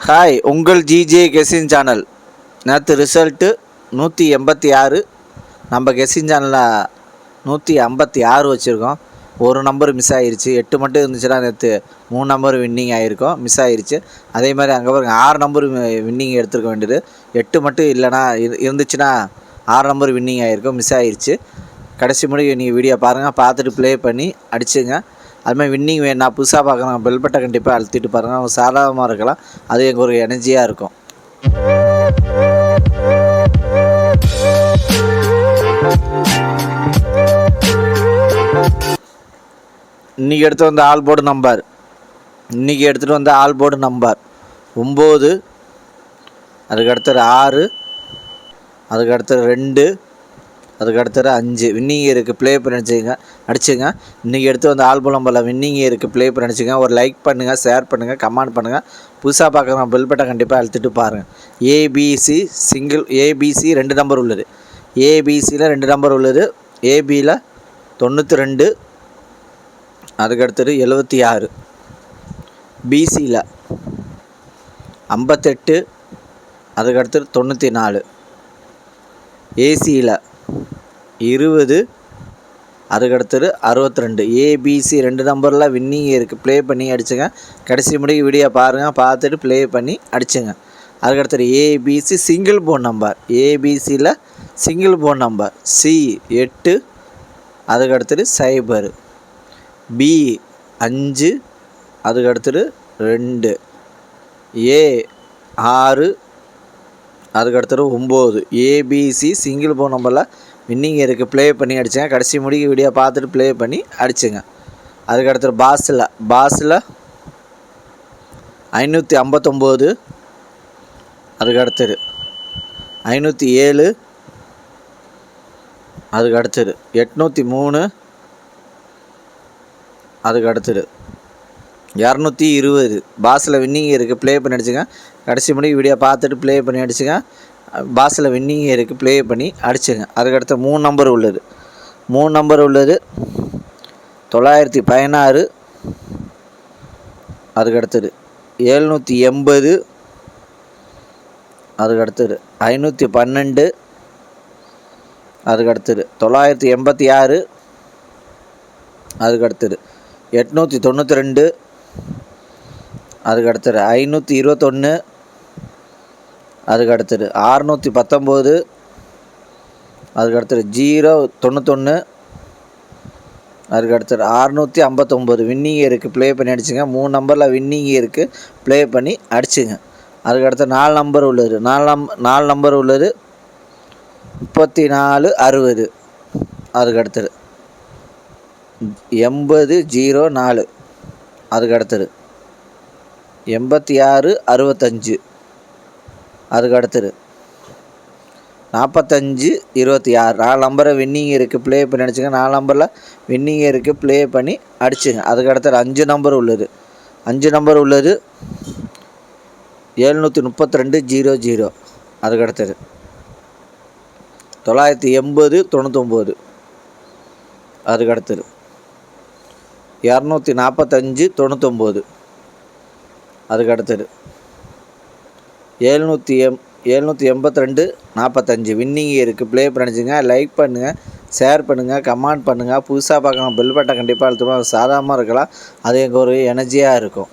Hi, உங்கள் GJ guessing channel. நேற்று result 186. நம்ம கெஸ்ஸிங் சேனலில் 156 வச்சுருக்கோம். ஒரு நம்பர் மிஸ் ஆகிருச்சு. 8 மட்டும் இருந்துச்சுன்னா நேற்று 3 நம்பர் வின்னிங் ஆகிருக்கும், மிஸ் ஆகிருச்சு. அதே மாதிரி அங்கே பாருங்க 6 நம்பர் வின்னிங் எடுத்துருக்க வேண்டியது. 8 மட்டும் இல்லைனா இருந்துச்சுன்னா 6 நம்பர் வின்னிங் ஆகிருக்கும், மிஸ் ஆகிருச்சு. கடைசி முடிவு நீங்கள் வீடியோ பாருங்கள், பார்த்துட்டு ப்ளே பண்ணி அடிச்சுங்க. அதுமாதிரி வின்னிங் வேணா புதுசாக பார்க்குறோம், பெல் பட்டை கண்டிப்பாக அழுத்திட்டு பாருங்கள். அவங்க சாதாரணமாக இருக்கலாம், அது எங்கள் ஒரு எனர்ஜியாக இருக்கும். இன்றைக்கி எடுத்து வந்த ஆல் போர்டு நம்பர் 9, அதுக்கடுத்தது 6, அதுக்கடுத்தது 2, அதுக்கடுத்தது 5 வின்னிங் இருக்குது. ப்ளே பண்ணி அடிச்சுங்க. இன்றைக்கி எடுத்து வந்து ஆல்பம் நம்பரில் வின்னிங் இருக்குது. ப்ளே பண்ணி அடிச்சுங்க. ஒரு லைக் பண்ணுங்கள், ஷேர் பண்ணுங்கள், கமெண்ட் பண்ணுங்கள். புதுசாக பார்க்குறோம் பெல் பட்டை கண்டிப்பாக அழுத்திட்டு பாருங்கள். ஏபிசி 2 நம்பர் உள்ளது. ஏபிசியில் 2 நம்பர் உள்ளது. ஏபியில் 92, அதுக்கடுத்தது 76, பிசியில் 58, அதுக்கடுத்தது 94, ஏசியில் 20, அதுக்கடுத்தது 62. ஏபிசி 2 நம்பரில் வின்னிங் இருக்குது. ப்ளே பண்ணி அடிச்சுங்க. கடைசி முடிவு வீடியோ பாருங்கள், பார்த்துட்டு ப்ளே பண்ணி அடிச்சுங்க. அதுக்கடுத்தது ஏபிசி சிங்கிள் போன் நம்பர். ஏபிசியில் சிங்கிள் போன் நம்பர் சி 8, அதுக்கடுத்தது 0, பி 5, அதுக்கடுத்தது 2, ஏ 6, அதுக்கடுத்தது 9. ஏபிசி சிங்கிள் போன் நம்பரில் வின்னிங் இருக்குது. ப்ளே பண்ணி அடிச்சுங்க. கடைசி முடிக்க வீடியோ பார்த்துட்டு ப்ளே பண்ணி அடிச்சுங்க. அதுக்கடுத்தது பாஸில் 559, அதுக்கடுத்தது 507, அதுக்கடுத்தது 803, அதுக்கடுத்தது 220. பாஸில் வின்னிங் இருக்குது. ப்ளே பண்ணி அடிச்சுங்க. கடைசி முடிவு வீடியோ பார்த்துட்டு ப்ளே பண்ணி அடிச்சுங்க. பாஸில் வின்னிங் இருக்குது. ப்ளே பண்ணி அடிச்சுங்க. அதுக்கடுத்து 3 நம்பர் உள்ளது. 916, அதுக்கடுத்தது 780, அதுக்கடுத்தது 512, அதுக்கடுத்தது 986, அதுக்கடுத்தது 892, அதுக்கடுத்தது 521, அதுக்கடுத்தது 619, அதுக்கடுத்தது 091, அதுக்கடுத்தது 659. வின்னிங் இருக்குது. ப்ளே பண்ணி அடிச்சுங்க. 3 நம்பரில் வின்னிங் இருக்குது. ப்ளே பண்ணி அடிச்சுங்க. அதுக்கடுத்து 4 நம்பர் உள்ளது. 4 நம்பர் உள்ளது. 3460, அதுக்கடுத்தது 8004, அதுக்கடுத்தது 8665, அதுக்கடுத்தது 4526. 4 நம்பரை வின்னிங் இருக்குது. ப்ளே பண்ணி அடிச்சுங்க. 4 நம்பரில் வின்னிங் இருக்குது. ப்ளே பண்ணி அடிச்சுங்க. அதுக்கடுத்தது 5 நம்பர் உள்ளது. 5 நம்பர் உள்ளது. 73200, அதுக்கடுத்தது 98099, அதுக்கடுத்தது 24599, அதுக்கடுத்தது 78245. வின்னிங் இருக்குது. ப்ளே பண்ணிச்சுங்க. லைக் பண்ணுங்கள், ஷேர் பண்ணுங்கள், கமெண்ட் பண்ணுங்கள். புதுசாக பார்க்கலாம் பெல் பட்டை கண்டிப்பாக அழுத்தணும். சாதாரணமாக இருக்கலாம், அது எங்கள் ஒரு எனர்ஜியாக இருக்கும்.